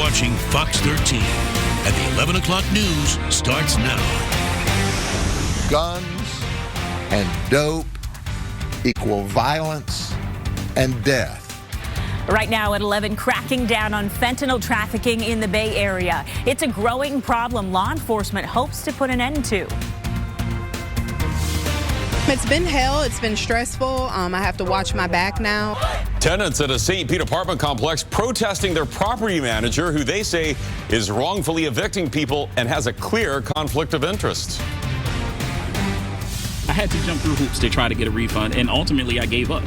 watching Fox 13, and the 11 o'clock news starts now. Guns and dope equal violence and death. Right now at 11, cracking down on fentanyl trafficking in the Bay Area. It's a growing problem law enforcement hopes to put an end to. It's been hell. It's been stressful. I have to watch my back now. Tenants at a St. Pete apartment complex protesting their property manager, who they say is wrongfully evicting people and has a clear conflict of interest. I had to jump through hoops to try to get a refund, and ultimately I gave up.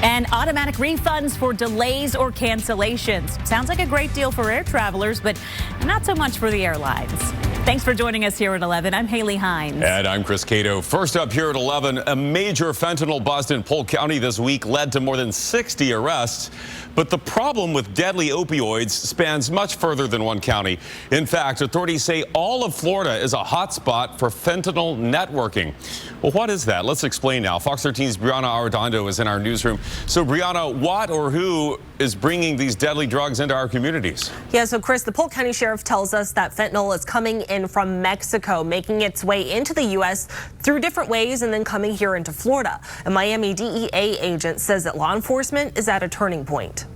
And automatic refunds for delays or cancellations. Sounds like a great deal for air travelers, but not so much for the airlines. Thanks for joining us here at 11. I'm Haley Hines. And I'm Chris Cato. First up here at 11, a major fentanyl bust in Polk County this week led to more than 60 arrests. But the problem with deadly opioids spans much further than one county. In fact, authorities say all of Florida is a hotspot for fentanyl networking. Well, what is that? Let's explain now. Fox 13's Brianna Arredondo is in our newsroom. So, Brianna, what or who is bringing these deadly drugs into our communities? Yeah, so Chris, the Polk County Sheriff tells us that fentanyl is coming in from Mexico, making its way into the U.S. through different ways and then coming here into Florida. A Miami DEA agent says that law enforcement is at a turning point.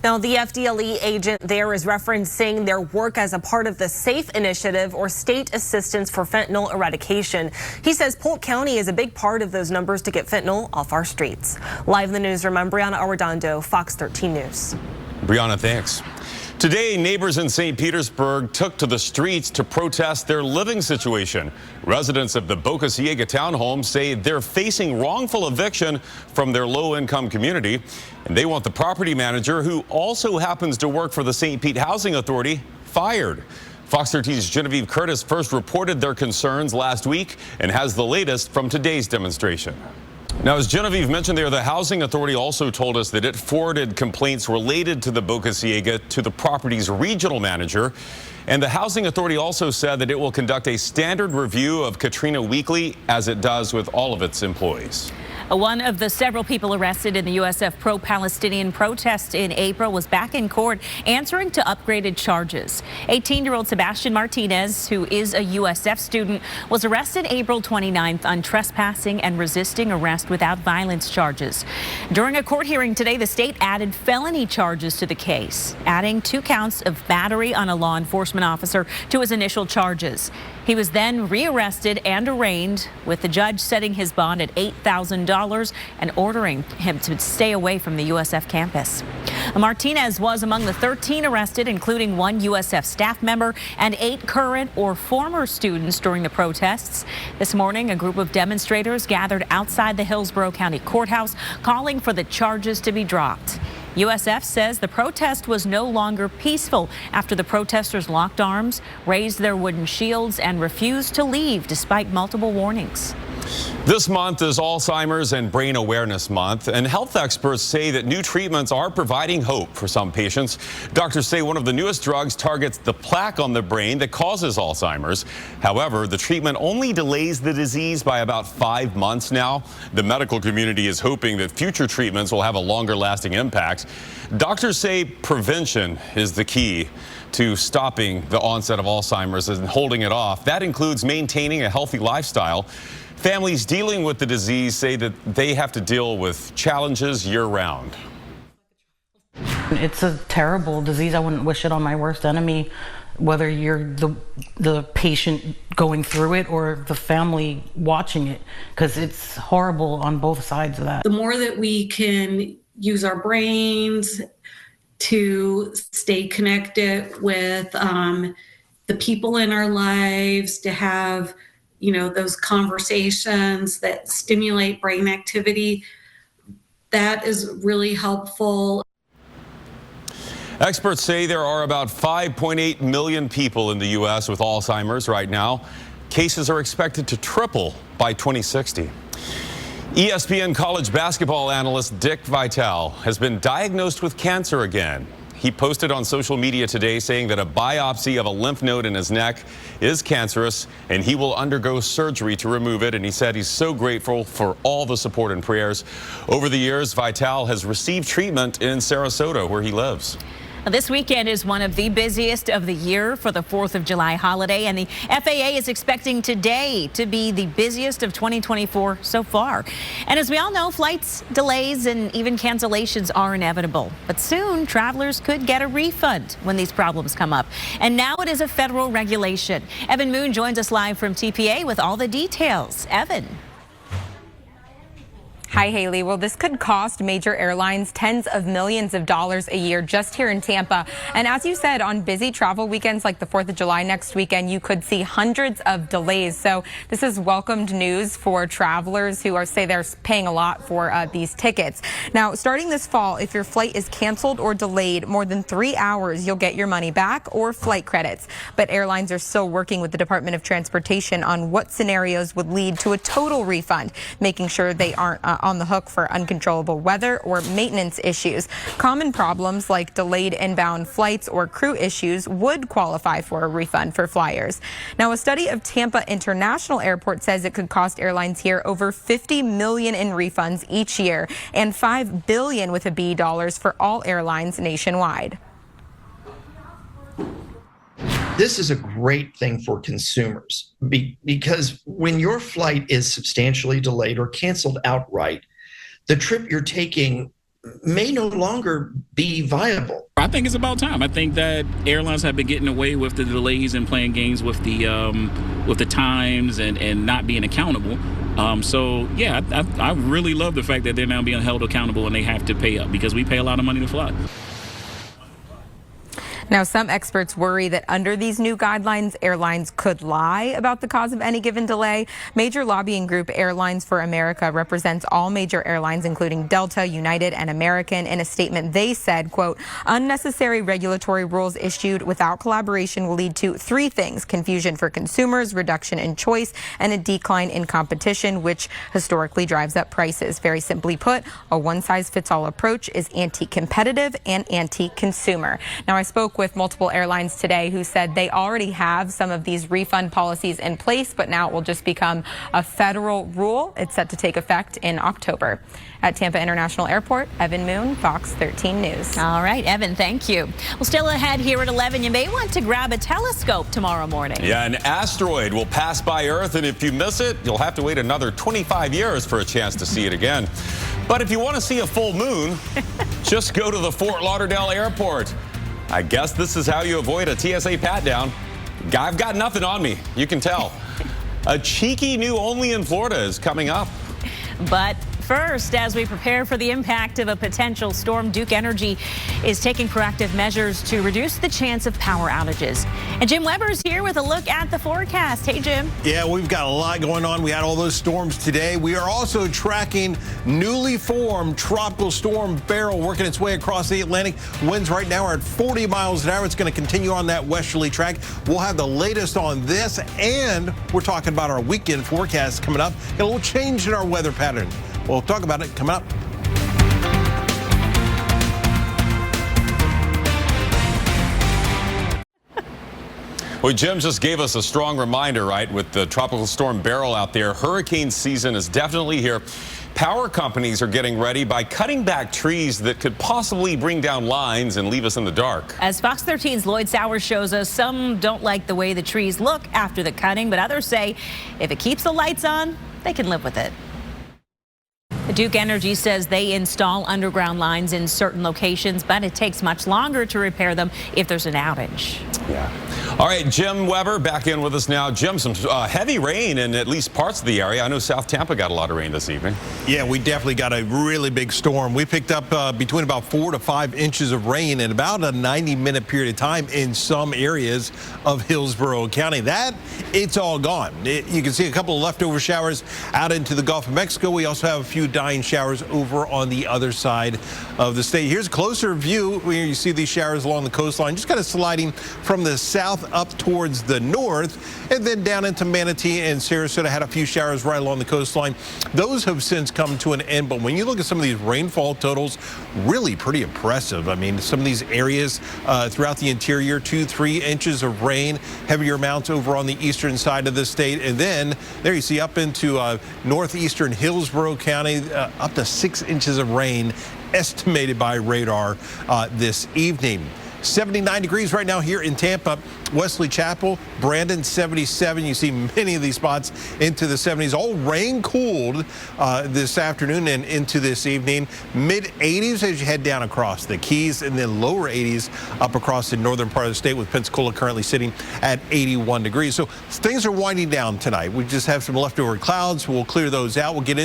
Now, the FDLE agent there is referencing their work as a part of the SAFE initiative, or State Assistance for Fentanyl Eradication. He says Polk County is a big part of those numbers to get fentanyl off our streets. Live in the newsroom, I'm Brianna Arredondo, Fox 13 News. Brianna, thanks. Today, neighbors in St. Petersburg took to the streets to protest their living situation. Residents of the Boca Ciega townhome say they're facing wrongful eviction from their low-income community, and they want the property manager, who also happens to work for the St. Pete Housing Authority, fired. Fox 13's Genevieve Curtis first reported their concerns last week and has the latest from today's demonstration. Now, as Genevieve mentioned there, the Housing Authority also told us that it forwarded complaints related to the Boca Ciega to the property's regional manager. And the Housing Authority also said that it will conduct a standard review of Katrina weekly, as it does with all of its employees. One of the several people arrested in the USF pro-Palestinian protest in April was back in court answering to upgraded charges. 18-year-old Sebastian Martinez, who is a USF student, was arrested April 29th on trespassing and resisting arrest without violence charges. During a court hearing today, the state added felony charges to the case, adding 2 counts of battery on a law enforcement officer to his initial charges. He was then rearrested and arraigned, with the judge setting his bond at $8,000 and ordering him to stay away from the USF campus. Martinez was among the 13 arrested, including 1 USF staff member and 8 current or former students during the protests. This morning, a group of demonstrators gathered outside the Hillsborough County Courthouse, calling for the charges to be dropped. USF says the protest was no longer peaceful after the protesters locked arms, raised their wooden shields, and refused to leave despite multiple warnings. This month is Alzheimer's and Brain Awareness Month, and health experts say that new treatments are providing hope for some patients. Doctors say one of the newest drugs targets the plaque on the brain that causes Alzheimer's. However, the treatment only delays the disease by about 5 months now. The medical community is hoping that future treatments will have a longer-lasting impact. Doctors say prevention is the key to stopping the onset of Alzheimer's and holding it off. That includes maintaining a healthy lifestyle. Families dealing with the disease say that they have to deal with challenges year-round. It's a terrible disease. I wouldn't wish it on my worst enemy, whether you're the patient going through it or the family watching it, because it's horrible on both sides of that. The more that we can use our brains to stay connected with the people in our lives, to have those conversations that stimulate brain activity, that is really helpful. Experts say there are about 5.8 million people in the U.S. with Alzheimer's right now. Cases are expected to triple by 2060. ESPN college basketball analyst Dick Vitale has been diagnosed with cancer again. He posted on social media today saying that a biopsy of a lymph node in his neck is cancerous and he will undergo surgery to remove it. And he said he's so grateful for all the support and prayers. Over the years, Vitale has received treatment in Sarasota, where he lives. This weekend is one of the busiest of the year for the 4th of July holiday, and the FAA is expecting today to be the busiest of 2024 so far. And as we all know, flights, delays, and even cancellations are inevitable. But soon, travelers could get a refund when these problems come up. And now it is a federal regulation. Evan Moon joins us live from TPA with all the details. Evan. Hi, Haley. Well, this could cost major airlines tens of millions of dollars a year just here in Tampa. And as you said, on busy travel weekends like the 4th of July next weekend, you could see hundreds of delays. So this is welcomed news for travelers who say they're paying a lot for these tickets. Now, starting this fall, if your flight is canceled or delayed more than 3 hours, you'll get your money back or flight credits. But airlines are still working with the Department of Transportation on what scenarios would lead to a total refund, making sure they aren't on the hook for uncontrollable weather or maintenance issues. Common problems like delayed inbound flights or crew issues would qualify for a refund for flyers. Now, a study of Tampa International Airport says it could cost airlines here over $50 million in refunds each year and $5 billion with a B dollars for all airlines nationwide. This is a great thing for consumers because when your flight is substantially delayed or canceled outright, the trip you're taking may no longer be viable. I think it's about time. I think that airlines have been getting away with the delays and playing games with the times and not being accountable. So yeah, I really love the fact that they're now being held accountable and they have to pay up because we pay a lot of money to fly. Now, some experts worry that under these new guidelines, airlines could lie about the cause of any given delay. Major lobbying group Airlines for America represents all major airlines, including Delta, United, and American. In a statement, they said, quote, unnecessary regulatory rules issued without collaboration will lead to three things: confusion for consumers, reduction in choice, and a decline in competition, which historically drives up prices. Very simply put, a one-size-fits-all approach is anti-competitive and anti-consumer. Now, I spoke with multiple airlines today who said they already have some of these refund policies in place, but now it will just become a federal rule. It's set to take effect in October. At Tampa International Airport, Evan Moon, Fox 13 News. All right, Evan, thank you. Well, still ahead here at 11, you may want to grab a telescope tomorrow morning. Yeah, an asteroid will pass by Earth, and if you miss it, you'll have to wait another 25 years for a chance to see it again. But if you want to see a full moon, just go to the Fort Lauderdale Airport. I guess this is how you avoid a TSA pat-down. I've got nothing on me, you can tell. A cheeky new Only in Florida is coming up. But first, as we prepare for the impact of a potential storm, Duke Energy is taking proactive measures to reduce the chance of power outages. And Jim Weber's here with a look at the forecast. Hey, Jim. Yeah, we've got a lot going on. We had all those storms today. We are also tracking newly formed Tropical Storm Beryl working its way across the Atlantic. Winds right now are at 40 miles an hour. It's going to continue on that westerly track. We'll have the latest on this, and we're talking about our weekend forecast coming up. Got a little change in our weather pattern. We'll talk about it coming up. Well, Jim just gave us a strong reminder, right, with the Tropical Storm Beryl out there. Hurricane season is definitely here. Power companies are getting ready by cutting back trees that could possibly bring down lines and leave us in the dark. As Fox 13's Lloyd Sowers shows us, some don't like the way the trees look after the cutting, but others say if it keeps the lights on, they can live with it. Duke Energy says they install underground lines in certain locations, but it takes much longer to repair them if there's an outage. Yeah. All right, Jim Weber back in with us now. Jim, some heavy rain in at least parts of the area. I know South Tampa got a lot of rain this evening. Yeah, we definitely got a really big storm. We picked up between about 4 to 5 inches of rain in about a 90-minute period of time in some areas of Hillsborough County. It's all gone. You can see a couple of leftover showers out into the Gulf of Mexico. We also have a few dying showers over on the other side of the state. Here's a closer view where you see these showers along the coastline, just kind of sliding from the south up towards the north, and then down into Manatee and Sarasota. Had a few showers right along the coastline. Those have since come to an end, but when you look at some of these rainfall totals, really pretty impressive. I mean, some of these areas throughout the interior, 2-3 inches of rain, heavier amounts over on the eastern side of the state, and then there you see up into northeastern Hillsborough County, up to 6 inches of rain estimated by radar this evening. 79 degrees right now here in Tampa. Wesley Chapel, Brandon, 77. You see many of these spots into the 70s. All rain cooled this afternoon and into this evening. Mid 80s as you head down across the Keys, and then lower 80s up across the northern part of the state, with Pensacola currently sitting at 81 degrees. So things are winding down tonight. We just have some leftover clouds. We'll clear those out. We'll get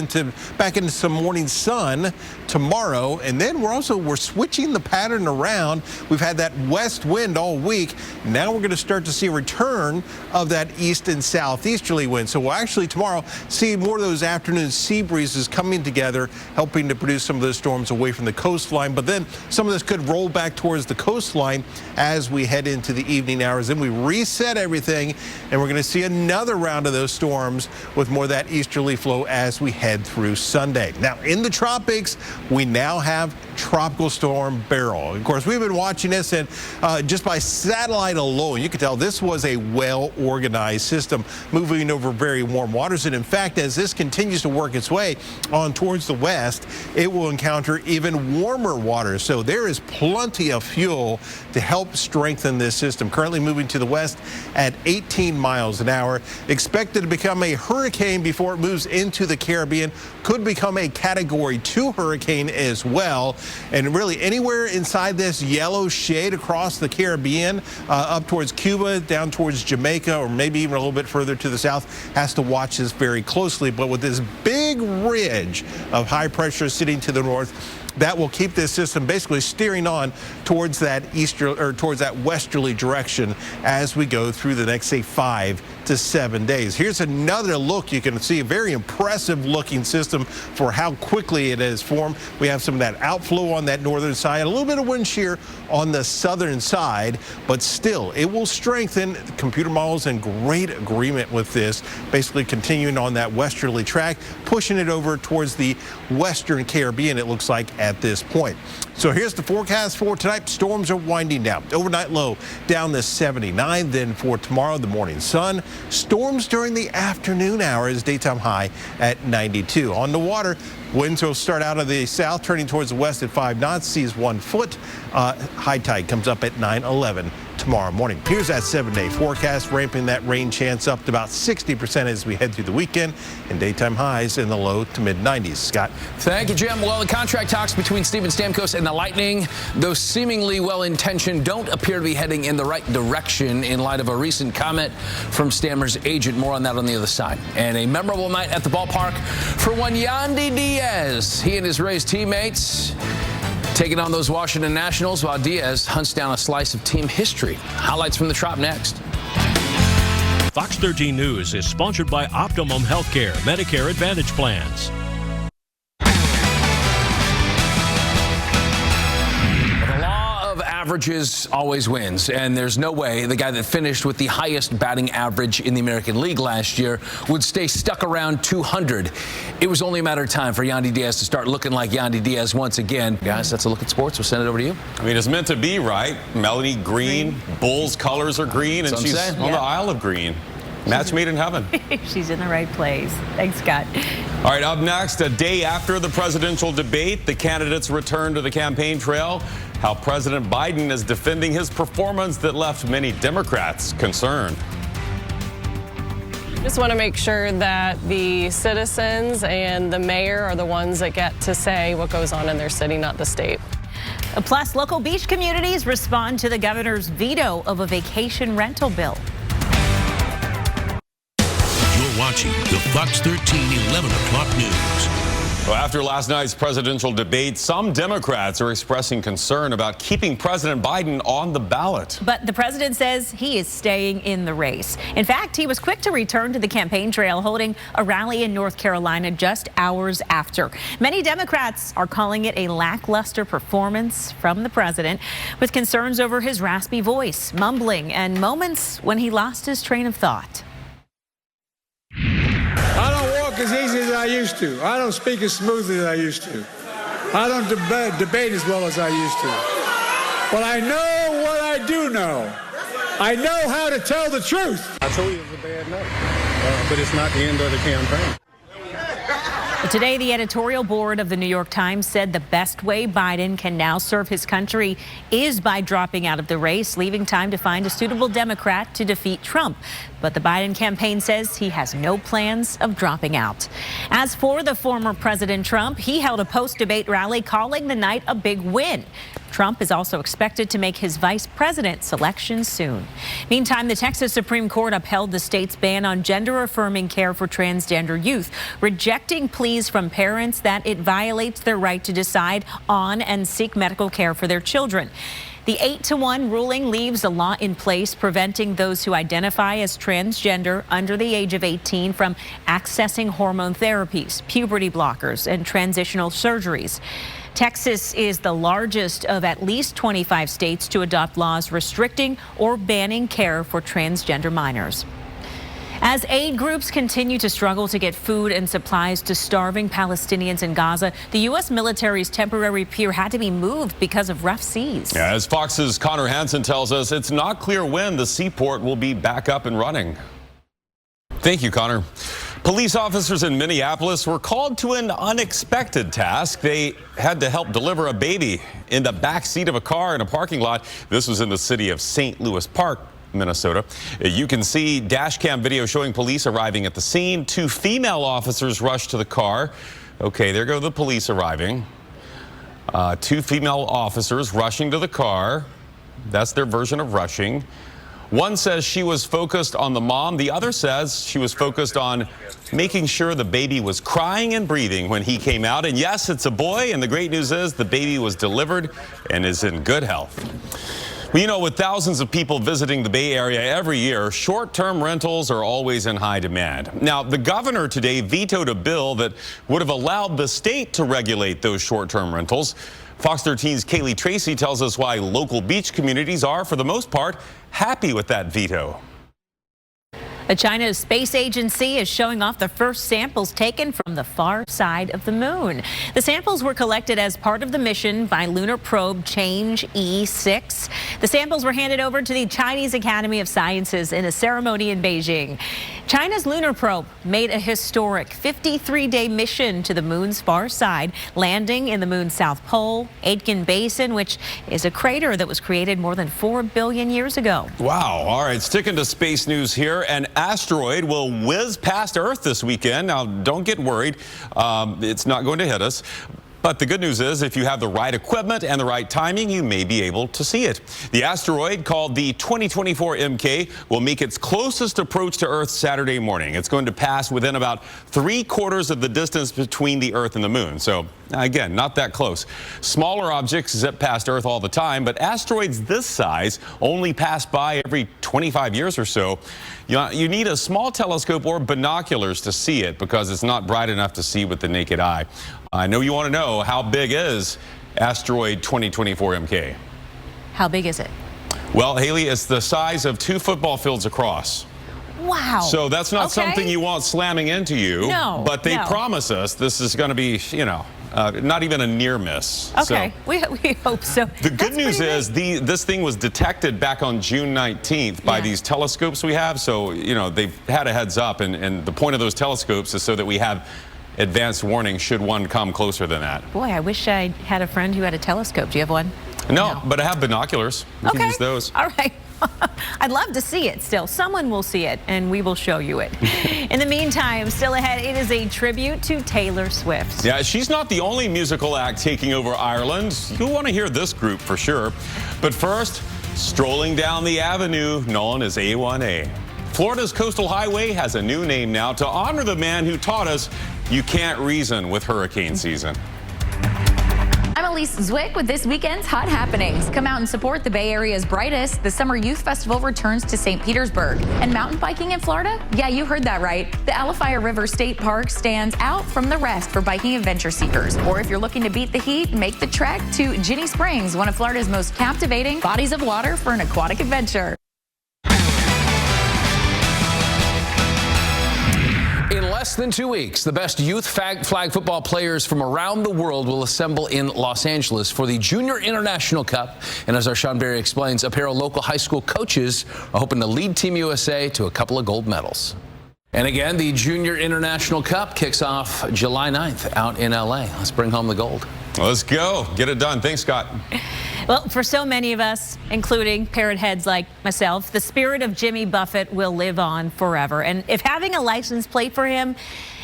back into some morning sun tomorrow, and then we're switching the pattern around. We've had that west wind all week. Now we're going to start to see a return of that east and southeasterly wind. So we'll actually tomorrow see more of those afternoon sea breezes coming together, helping to produce some of those storms away from the coastline. But then some of this could roll back towards the coastline as we head into the evening hours. Then we reset everything, and we're going to see another round of those storms with more of that easterly flow as we head through Sunday. Now in the tropics, we now have Tropical Storm Beryl. Of course, we've been watching this, and just by satellite alone, you can tell this was a well-organized system moving over very warm waters. And in fact, as this continues to work its way on towards the west, it will encounter even warmer waters. So there is plenty of fuel to help strengthen this system. Currently moving to the west at 18 miles an hour. Expected to become a hurricane before it moves into the Caribbean. Could become a Category 2 hurricane as well. And really anywhere inside this yellow shade across the Caribbean, up towards Cuba, down towards Jamaica, or maybe even a little bit further to the south, has to watch this very closely. But with this big ridge of high pressure sitting to the north, that will keep this system basically steering on towards that towards that westerly direction as we go through the next, say, 5 to 7 days. Here's another look. You can see a very impressive looking system for how quickly it has formed. We have some of that outflow on that northern side, a little bit of wind shear on the southern side, but still it will strengthen. Computer models in great agreement with this, basically continuing on that westerly track, pushing it over towards the western Caribbean, it looks like, at this point. So here's the forecast for tonight. Storms are winding down. Overnight low down to 79. Then for tomorrow, the morning sun. Storms during the afternoon hours. Daytime high at 92. On the water, winds will start out of the south, turning towards the west at 5 knots. Seas 1 foot. High tide comes up at 9:11 tomorrow morning. Here's that 7-day forecast, ramping that rain chance up to about 60% as we head through the weekend, and daytime highs in the low to mid 90s. Scott. Thank you, Jim. Well, the contract talks between Steven Stamkos and the Lightning, though seemingly well-intentioned, don't appear to be heading in the right direction in light of a recent comment from Stammer's agent. More on that on the other side. And a memorable night at the ballpark for one Yandy Diaz. He and his Rays teammates taking on those Washington Nationals while Diaz hunts down a slice of team history. Highlights from the Trop next. Fox 13 News is sponsored by Optimum Healthcare Medicare Advantage Plans. Averages always wins, and there's no way the guy that finished with the highest batting average in the American League last year would stay stuck around 200. It was only a matter of time for Yandy Diaz to start looking like Yandy Diaz once again. Guys, that's a look at sports. We'll send it over to you. I mean, it's meant to be, right? Melanie green. Bulls colors are green, and she's on the Isle of Green. Match made in heaven. She's in the right place. Thanks, Scott. All right, up next, a day after the presidential debate, the candidates return to the campaign trail. How President Biden is defending his performance that left many Democrats concerned. Just want to make sure that the citizens and the mayor are the ones that get to say what goes on in their city, not the state. Plus, local beach communities respond to the governor's veto of a vacation rental bill. You're watching the Fox 13 11 o'clock news. Well, after last night's presidential debate, some Democrats are expressing concern about keeping President Biden on the ballot. But the president says he is staying in the race. In fact, he was quick to return to the campaign trail, holding a rally in North Carolina just hours after. Many Democrats are calling it a lackluster performance from the president, with concerns over his raspy voice, mumbling, and moments when he lost his train of thought. I don't walk as easy as I used to. I don't speak as smoothly as I used to. I don't debate as well as I used to. But I know what I do know. I know how to tell the truth. I told you it was a bad night, but it's not the end of the campaign. Today, the editorial board of the New York Times said the best way Biden can now serve his country is by dropping out of the race, leaving time to find a suitable Democrat to defeat Trump. But the Biden campaign says he has no plans of dropping out. As for the former President Trump, he held a post-debate rally calling the night a big win. Trump is also expected to make his vice president selection soon. Meantime, the Texas Supreme Court upheld the state's ban on gender-affirming care for transgender youth, rejecting pleas from parents that it violates their right to decide on and seek medical care for their children. The 8-1 ruling leaves a law in place preventing those who identify as transgender under the age of 18 from accessing hormone therapies, puberty blockers, and transitional surgeries. Texas is the largest of at least 25 states to adopt laws restricting or banning care for transgender minors. As aid groups continue to struggle to get food and supplies to starving Palestinians in Gaza, the U.S. military's temporary pier had to be moved because of rough seas. Yeah, as Fox's Connor Hansen tells us, it's not clear when the seaport will be back up and running. Thank you, Connor. Police officers in Minneapolis were called to an unexpected task. They had to help deliver a baby in the back seat of a car in a parking lot. This was in the city of St. Louis Park, Minnesota. You can see dash cam video showing police arriving at the scene. 2 female officers rushed to the car. Okay, there go the police arriving. 2 female officers rushing to the car. That's their version of rushing. One says she was focused on the mom. The other says she was focused on making sure the baby was crying and breathing when he came out. And yes, it's a boy. And the great news is the baby was delivered and is in good health. Well, you know, with thousands of people visiting the Bay Area every year, short-term rentals are always in high demand. Now, the governor today vetoed a bill that would have allowed the state to regulate those short-term rentals. Fox 13's Kaylee Tracy tells us why local beach communities are, for the most part, happy with that veto. China's space agency is showing off the first samples taken from the far side of the moon. The samples were collected as part of the mission by lunar probe Change E6. The samples were handed over to the Chinese Academy of Sciences in a ceremony in Beijing. China's lunar probe made a historic 53-day mission to the moon's far side, landing in the moon's south pole, Aitken Basin, which is a crater that was created more than 4 billion years ago. Wow. All right, sticking to space news here. An asteroid will whiz past Earth this weekend. Now, don't get worried. It's not going to hit us. But the good news is, if you have the right equipment and the right timing, you may be able to see it. The asteroid, called the 2024 MK, will make its closest approach to Earth Saturday morning. It's going to pass within about 3/4 of the distance between the Earth and the moon. So, again, not that close. Smaller objects zip past Earth all the time, but asteroids this size only pass by every 25 years or so. You need a small telescope or binoculars to see it because it's not bright enough to see with the naked eye. I know you want to know, how big is asteroid 2024 MK? How big is it? Well, Haley, it's the size of 2 football fields across. Wow. So that's not something you want slamming into you. No. But they promise us this is going to be, you know, not even a near miss. Okay, so, we hope so. The good news is this thing was detected back on June 19th by these telescopes we have. So, you know, they've had a heads up. And the point of those telescopes is so that we have advanced warning should one come closer than that. Boy, I wish I had a friend who had a telescope. Do you have one? No, but I have binoculars. We can use those. All right. I'd love to see it still. Someone will see it, and we will show you it. In the meantime, still ahead, it is a tribute to Taylor Swift. Yeah, she's not the only musical act taking over Ireland. You'll want to hear this group for sure. But first, strolling down the avenue known as A1A. Florida's coastal highway has a new name now to honor the man who taught us you can't reason with hurricane season. I'm Elise Zwick with this weekend's hot happenings. Come out and support the Bay Area's brightest. The Summer Youth Festival returns to St. Petersburg. And mountain biking in Florida? Yeah, you heard that right. The Alafaya River State Park stands out from the rest for biking adventure seekers. Or if you're looking to beat the heat, make the trek to Ginny Springs, one of Florida's most captivating bodies of water for an aquatic adventure. In less than 2 weeks, the best youth flag football players from around the world will assemble in Los Angeles for the Junior International Cup. And as our Sean Berry explains, a pair of local high school coaches are hoping to lead Team USA to a couple of gold medals. And again, the Junior International Cup kicks off July 9th out in LA. Let's bring home the gold. Let's go. Get it done. Thanks, Scott. Well, for so many of us, including parrot heads like myself, the spirit of Jimmy Buffett will live on forever. And if having a license plate for him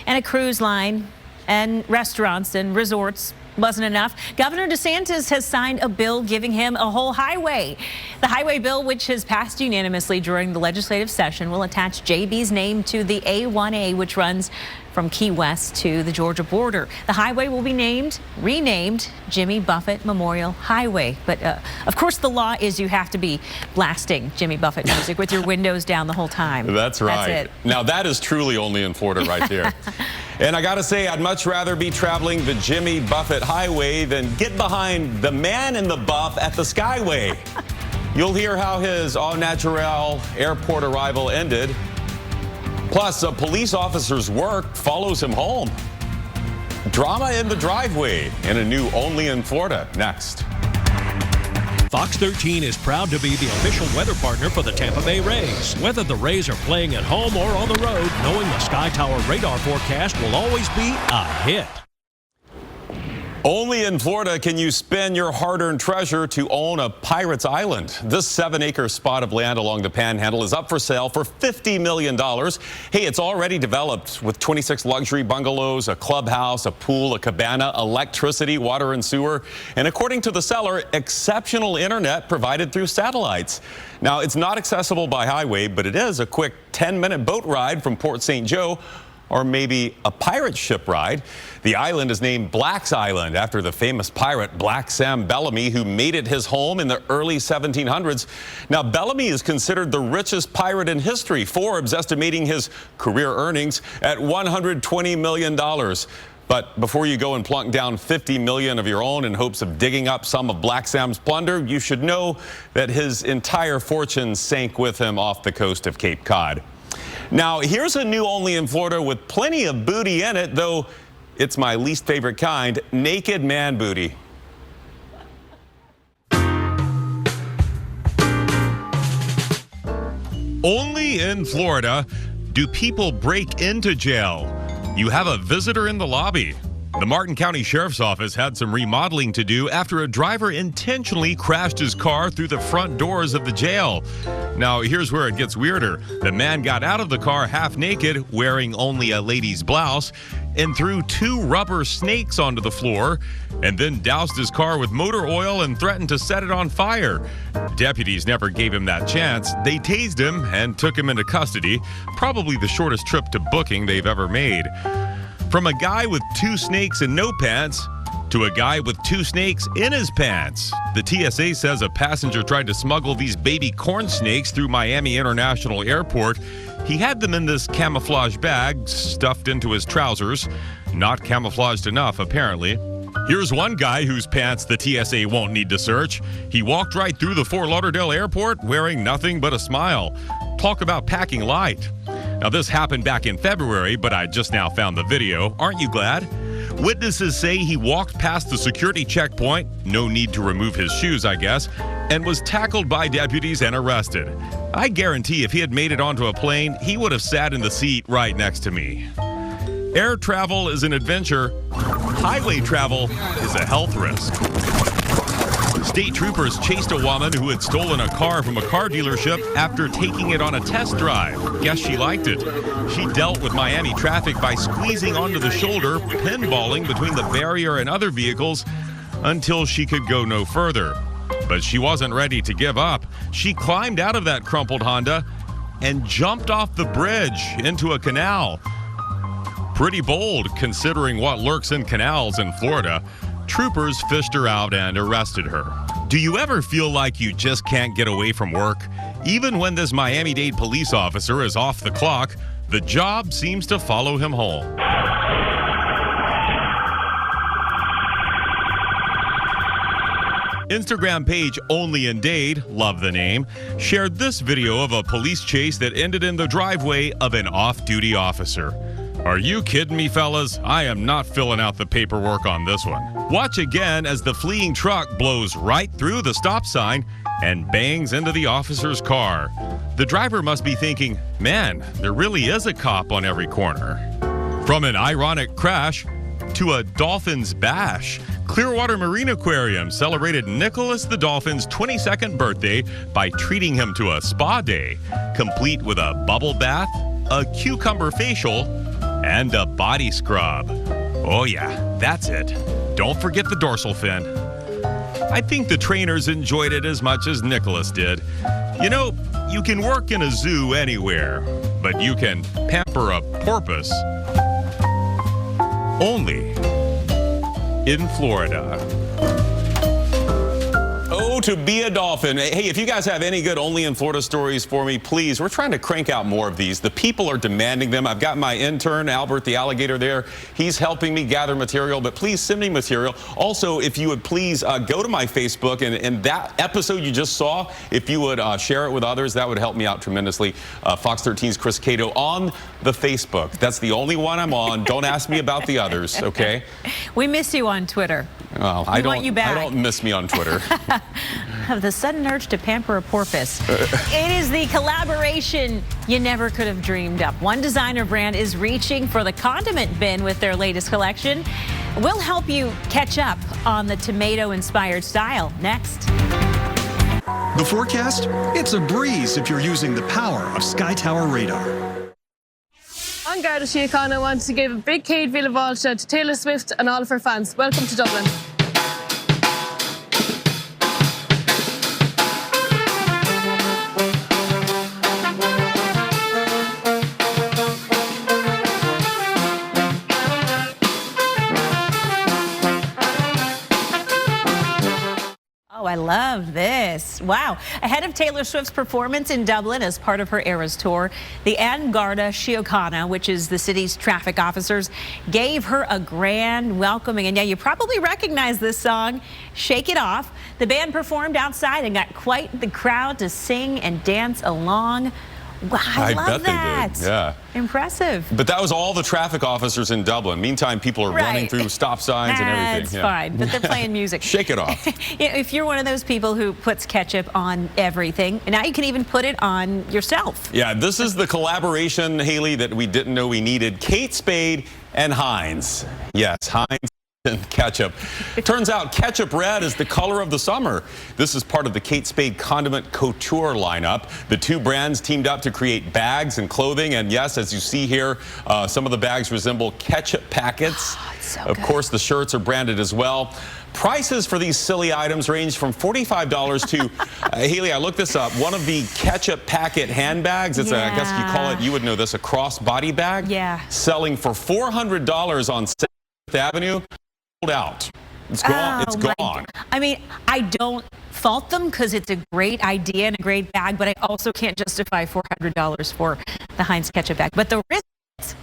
and a cruise line and restaurants and resorts wasn't enough, Governor DeSantis has signed a bill giving him a whole highway. The highway bill, which has passed unanimously during the legislative session, will attach JB's name to the A1A, which runs from Key West to the Georgia border. The highway will be renamed Jimmy Buffett Memorial Highway. But of course, the law is you have to be blasting Jimmy Buffett music with your windows down the whole time. That's right. That's it. Now, that is truly only in Florida right there. And I got to say, I'd much rather be traveling the Jimmy Buffett Highway than get behind the man in the buff at the Skyway. You'll hear how his au-naturel airport arrival ended. Plus, a police officer's work follows him home. Drama in the driveway in a new Only in Florida. Next. Fox 13 is proud to be the official weather partner for the Tampa Bay Rays. Whether the Rays are playing at home or on the road, knowing the Sky Tower radar forecast will always be a hit. Only in Florida can you spend your hard-earned treasure to own a pirate's island. This 7-acre spot of land along the Panhandle is up for sale for $50 million. Hey, it's already developed with 26 luxury bungalows, a clubhouse, a pool, a cabana, electricity, water and sewer, and according to the seller, exceptional internet provided through satellites. Now, it's not accessible by highway, but it is a quick 10-minute boat ride from Port St. Joe, or maybe a pirate ship ride. The island is named Black's Island after the famous pirate Black Sam Bellamy, who made it his home in the early 1700s. Now, Bellamy is considered the richest pirate in history, Forbes estimating his career earnings at $120 million. But before you go and plunk down $50 million of your own in hopes of digging up some of Black Sam's plunder, you should know that his entire fortune sank with him off the coast of Cape Cod. Now, here's a new Only in Florida with plenty of booty in it, though it's my least favorite kind, naked man booty. Only in Florida do people break into jail. You have a visitor in the lobby. The Martin County Sheriff's Office had some remodeling to do after a driver intentionally crashed his car through the front doors of the jail. Now, here's where it gets weirder. The man got out of the car half naked, wearing only a lady's blouse, and threw 2 rubber snakes onto the floor, and then doused his car with motor oil and threatened to set it on fire. Deputies never gave him that chance. They tased him and took him into custody, probably the shortest trip to booking they've ever made. From a guy with 2 snakes and no pants to a guy with 2 snakes in his pants. The TSA says a passenger tried to smuggle these baby corn snakes through Miami International Airport. He had them in this camouflage bag stuffed into his trousers. Not camouflaged enough, apparently. Here's one guy whose pants the TSA won't need to search. He walked right through the Fort Lauderdale airport wearing nothing but a smile. Talk about packing light. Now, this happened back in February, but I just now found the video. Aren't you glad? Witnesses say he walked past the security checkpoint, no need to remove his shoes, I guess, and was tackled by deputies and arrested. I guarantee if he had made it onto a plane, he would have sat in the seat right next to me. Air travel is an adventure. Highway travel is a health risk. State troopers chased a woman who had stolen a car from a car dealership after taking it on a test drive. Guess she liked it. She dealt with Miami traffic by squeezing onto the shoulder, pinballing between the barrier and other vehicles until she could go no further. But she wasn't ready to give up. She climbed out of that crumpled Honda and jumped off the bridge into a canal. Pretty bold considering what lurks in canals in Florida. Troopers fished her out and arrested her. Do you ever feel like you just can't get away from work? Even when this Miami-Dade police officer is off the clock, the job seems to follow him home. Instagram page Only in Dade, love the name, shared this video of a police chase that ended in the driveway of an off-duty officer. Are you kidding me, fellas? I am not filling out the paperwork on this one. Watch again as the fleeing truck blows right through the stop sign and bangs into the officer's car. The driver must be thinking, man, there really is a cop on every corner. From an ironic crash to a dolphin's bash, Clearwater Marine Aquarium celebrated Nicholas the Dolphin's 22nd birthday by treating him to a spa day, complete with a bubble bath, a cucumber facial, and a body scrub. Oh yeah, that's it. Don't forget the dorsal fin. I think the trainers enjoyed it as much as Nicholas did. You know, you can work in a zoo anywhere, but you can pamper a porpoise only in Florida. Oh, to be a dolphin. Hey, if you guys have any good only in Florida stories for me, please, we're trying to crank out more of these. The people are demanding them. I've got my intern, Albert the alligator there. He's helping me gather material, but please send me material. Also, if you would please go to my Facebook and that episode you just saw, if you would share it with others, that would help me out tremendously. Fox 13's Chris Cato on the Facebook. That's the only one I'm on. Don't ask me about the others, okay? We miss you on Twitter. Well, I don't miss me on Twitter. Have the sudden urge to pamper a porpoise. It is the collaboration you never could have dreamed up. One designer brand is reaching for the condiment bin with their latest collection. We'll help you catch up on the tomato-inspired style next. The forecast? It's a breeze if you're using the power of Sky Tower radar. I'm Garda Síochána. I want to give a big Céad Mhíle Fáilte to Taylor Swift and all of her fans. Welcome to Dublin. Oh, I love this. Wow. Ahead of Taylor Swift's performance in Dublin as part of her Eras tour, the Garda Síochána, which is the city's traffic officers, gave her a grand welcoming. And yeah, you probably recognize this song, Shake It Off. The band performed outside and got quite the crowd to sing and dance along. Wow, I love that. They did. Yeah. Impressive. But that was all the traffic officers in Dublin. Meantime, people are running through stop signs and everything. That's fine, but they're playing music. Shake it off. If you're one of those people who puts ketchup on everything, now you can even put it on yourself. Yeah, this is the collaboration, Haley, that we didn't know we needed. Kate Spade and Heinz. Yes, Heinz and ketchup. It turns out ketchup red is the color of the summer. This is part of the Kate Spade Condiment Couture lineup. The two brands teamed up to create bags and clothing. And yes, as you see here, some of the bags resemble ketchup packets. Of course, the shirts are branded as well. Prices for these silly items range from $45 to, Haley, I looked this up, one of the ketchup packet handbags, it's I guess you call it, you would know this, a crossbody bag. Yeah. Selling for $400 on 7th Avenue. Out. It's gone. It's gone. I mean, I don't fault them because it's a great idea and a great bag, but I also can't justify $400 for the Heinz ketchup bag. But the risk is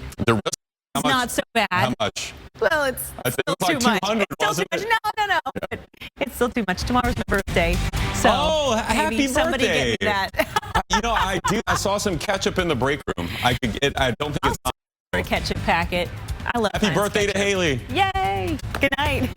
not so bad. How much? Well, it's still too much. It's still too much. No. Yeah. It's still too much. Tomorrow's my birthday. So happy somebody birthday. get me that. You know, I saw some ketchup in the break room. I don't think it's a ketchup packet. I love Happy birthday ketchup. to Haley. Yay. Good night.